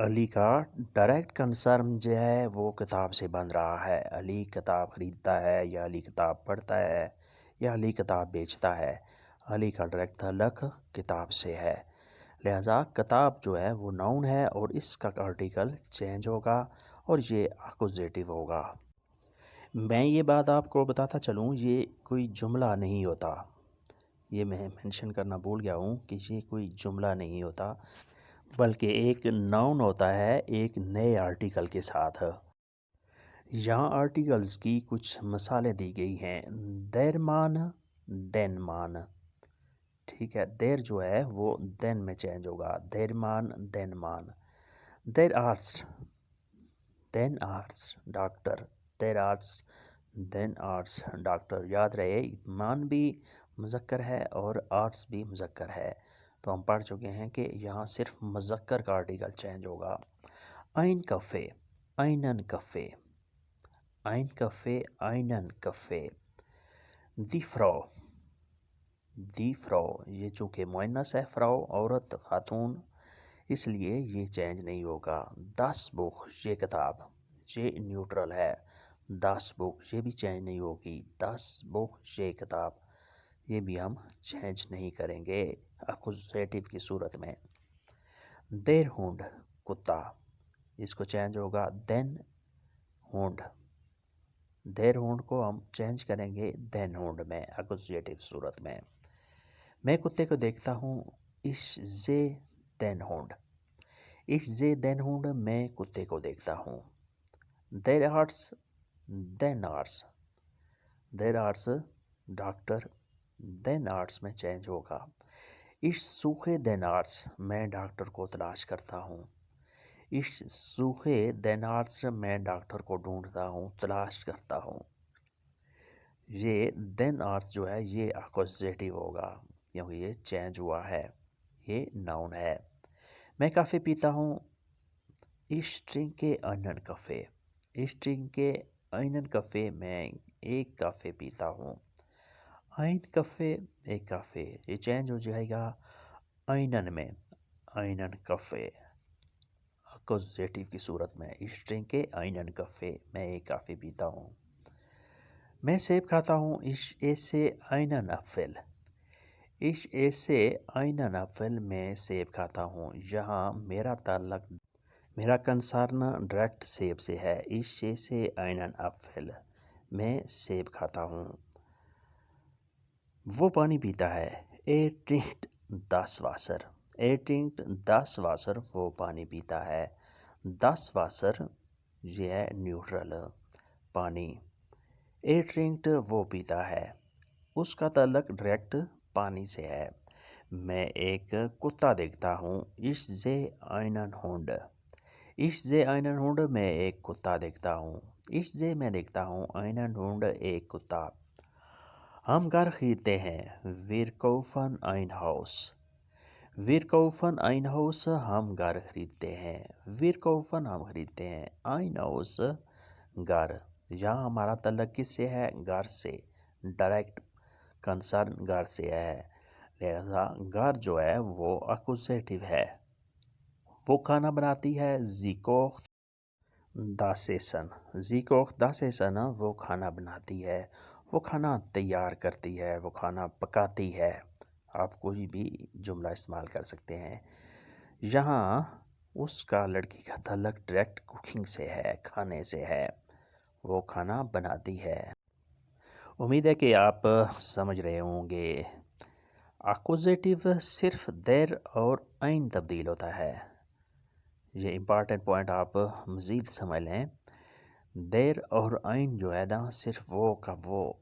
علی کا direct concern جو ہے وہ کتاب سے بن رہا ہے. علی کتاب خریدتا ہے یا علی کتاب پڑھتا ہے یا علی کتاب بیچتا ہے. علی کا ڈائریکٹ تعلق کتاب سے ہے. لہٰذا کتاب جو ہے وہ ناؤن ہے اور اس کا آرٹیکل چینج ہوگا اور یہ اکوزیٹو ہوگا. میں یہ بات آپ کو بتاتا چلوں، یہ کوئی جملہ نہیں ہوتا. یہ میں مینشن کرنا بھول گیا ہوں کہ یہ کوئی جملہ نہیں ہوتا، بلکہ ایک ناؤن ہوتا ہے ایک نئے آرٹیکل کے ساتھ. یہاں آرٹیکلز کی کچھ مثالیں دی گئی ہیں. دیر مان، دین مان. ٹھیک ہے، دیر جو ہے وہ دین میں چینج ہوگا. دیر مان، دین مان. دیر آرٹس، دین آرٹس ڈاکٹر. دیر آرٹس، دین آرٹس ڈاکٹر. یاد رہے مان بھی مذکر ہے اور آرٹس بھی مذکر ہے. تو ہم پڑھ چکے ہیں کہ یہاں صرف مذکر کا آرٹیکل چینج ہوگا. این کفے، اینن کفے. این کفے، اینن کفے. دی فرو، دی فرو. یہ چونکہ مؤنث ہے، فرو عورت خاتون، اس لیے یہ چینج نہیں ہوگا. دس بک، یہ کتاب، یہ نیوٹرل ہے. دس بک یہ بھی چینج نہیں ہوگی. دس بک یہ کتاب، یہ بھی ہم چینج نہیں کریں گے اکوزیٹو کی صورت میں. دیر ہونڈ، کتا، اس کو چینج ہوگا دین ہونڈ. دیر ہونڈ کو ہم چینج کریں گے دین ہونڈ میں اکوزیٹو صورت میں. میں کتے کو دیکھتا ہوں، اش زے دین ہونڈ. اش زے دین ہونڈ، میں کتے کو دیکھتا ہوں. دیر آرٹس، دین آرٹس. دیر آرٹس ڈاکٹر، دین آرٹس میں چینج ہوگا. اش سوکھے دین آرٹس، میں ڈاکٹر کو تلاش کرتا ہوں. اش سوکھے دین آرٹس، میں ڈاکٹر کو ڈھونڈتا ہوں، تلاش کرتا ہوں. یہ دین آرٹس جو ہے یہ اکوزیٹو ہوگا کیونکہ یہ چینج ہوا ہے، یہ ناؤن ہے. میں کافی پیتا ہوں. اش ٹرنکے اینن کافے. اش ٹرنکے اینن کافے، میں ایک کافے پیتا ہوں. این کافے، ایک کافے، یہ چینج ہو جائے گا اینن میں. اینن کافے اکوزیٹو کی صورت میں. اش ٹرنکے اینن کافے، میں ایک کافے پیتا ہوں. میں سیب کھاتا ہوں. اش ایسے اینن ایپل. اش ایسے اینن ایپل، میں سیب کھاتا ہوں. یہاں میرا تعلق، میرا کنسرن ڈائریکٹ سیب سے ہے. اش ایسے اینن ایپل، میں سیب کھاتا ہوں. وہ پانی پیتا ہے. اے ٹرنکٹ دس واسر. اے ٹرنکٹ دس واسر، وہ پانی پیتا ہے. دس واسر یہ ہے نیوٹرل، پانی. اے ٹرنکٹ، وہ پیتا ہے، اس کا تعلق ڈائریکٹ پانی سے ہے. میں ایک کتا دیکھتا ہوں. اش زے اینن ہونڈ. اش زے اینن ہونڈ، میں ایک کتا دیکھتا ہوں. اش زے میں دیکھتا ہوں، اینن ہونڈ ایک کتا. ہم گھر خریدتے ہیں. ویر کوفن ein ہاؤس. ویر کوفن ein ہاؤس، ہم گھر خریدتے ہیں. ویر کوفن، ہم خریدتے ہیں. ein ہاؤس گھر. یہاں ہمارا تعلق کس سے ہے؟ گھر سے. ڈائریکٹ کنسرن گھر سے ہے. لہذا گھر جو ہے وہ اکوزیٹو ہے. وہ کھانا بناتی ہے. زی کوخت داس ایسن. زی کوخت داس ایسن، وہ کھانا بناتی ہے، وہ کھانا تیار کرتی ہے، وہ کھانا پکاتی ہے. آپ کوئی بھی جملہ استعمال کر سکتے ہیں. یہاں اس کا لڑکی کا تعلق ڈائریکٹ کوکنگ سے ہے، کھانے سے ہے. وہ کھانا بناتی ہے. امید ہے کہ آپ سمجھ رہے ہوں گے. اکوزیٹو صرف دیر اور این تبدیل ہوتا ہے. یہ امپارٹنٹ پوائنٹ آپ مزید سمجھ لیں. دیر اور این جو ہے نا، صرف وہ کا وہ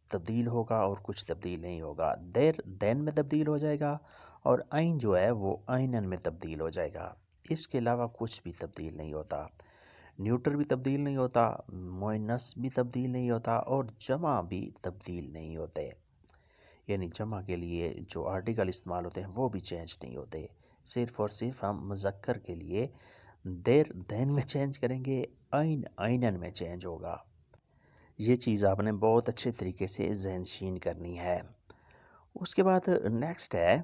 تبدیل ہوگا اور کچھ تبدیل نہیں ہوگا. دیر دین میں تبدیل ہو جائے گا اور این جو ہے وہ اینن میں تبدیل ہو جائے گا. اس کے علاوہ کچھ بھی تبدیل نہیں ہوتا. نیوٹر بھی تبدیل نہیں ہوتا، مؤنث بھی تبدیل نہیں ہوتا اور جمع بھی تبدیل نہیں ہوتے. یعنی جمع کے لیے جو آرٹیکل استعمال ہوتے ہیں وہ بھی چینج نہیں ہوتے. صرف اور صرف ہم مذکر کے لیے دیر دین میں چینج کریں گے، این اینن میں چینج ہوگا. یہ چیز آپ نے بہت اچھے طریقے سے ذہن نشین کرنی ہے. اس کے بعد نیکسٹ ہے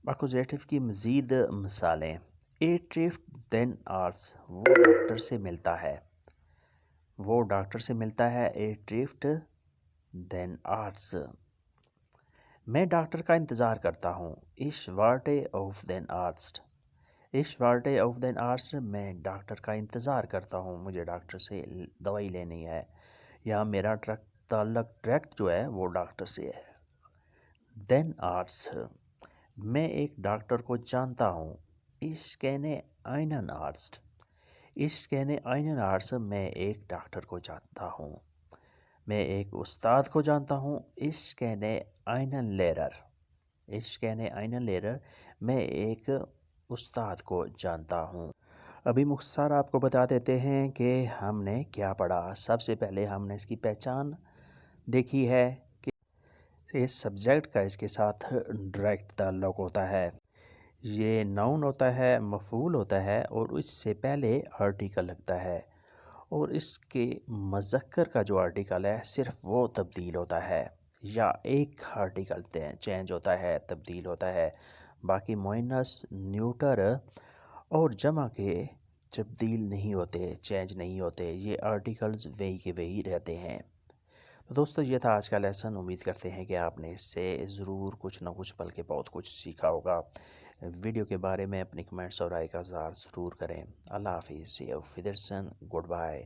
اکوزیٹو کی مزید مثالیں. اے ٹریف دین آرٹس، وہ ڈاکٹر سے ملتا ہے، وہ ڈاکٹر سے ملتا ہے، اے ٹریفٹ دین آرٹس۔ میں ڈاکٹر کا انتظار کرتا ہوں، ich warte auf den Arzt، ich warte auf den Arzt، میں ڈاکٹر کا انتظار کرتا ہوں، مجھے ڈاکٹر سے دوائی لینی ہے، یا میرا تعلق ڈائریکٹ جو ہے وہ ڈاکٹر سے ہے۔ دین آرٹس، میں ایک ڈاکٹر کو جانتا ہوں، ich kenne einen Arzt، ich kenne einen Arzt، میں ایک ڈاکٹر کو جانتا ہوں، میں ایک استاد کو جانتا ہوں، ich kenne einen Lehrer، ich kenne einen Lehrer، میں ایک استاد کو جانتا ہوں۔ ابھی مختصر آپ کو بتا دیتے ہیں کہ ہم نے کیا پڑھا۔ سب سے پہلے ہم نے اس کی پہچان دیکھی ہے کہ اس سبجیکٹ کا اس کے ساتھ ڈائریکٹ تعلق ہوتا ہے، یہ ناؤن ہوتا ہے، مفعول ہوتا ہے، اور اس سے پہلے آرٹیکل لگتا ہے، اور اس کے مذکر کا جو آرٹیکل ہے صرف وہ تبدیل ہوتا ہے، یا ایک آرٹیکل چینج ہوتا ہے، تبدیل ہوتا ہے، باقی مؤنث، نیوٹر اور جمع کے تبدیل نہیں ہوتے، چینج نہیں ہوتے، یہ آرٹیکلز وہی کے وہی رہتے ہیں۔ تو دوستو یہ تھا آج کا لیسن، امید کرتے ہیں کہ آپ نے اس سے ضرور کچھ نہ کچھ بلکہ بہت کچھ سیکھا ہوگا۔ ویڈیو کے بارے میں اپنی کمنٹس اور رائے کا اظہار ضرور کریں۔ اللہ حافظ، سی یو فی درسن، گڈ بائے۔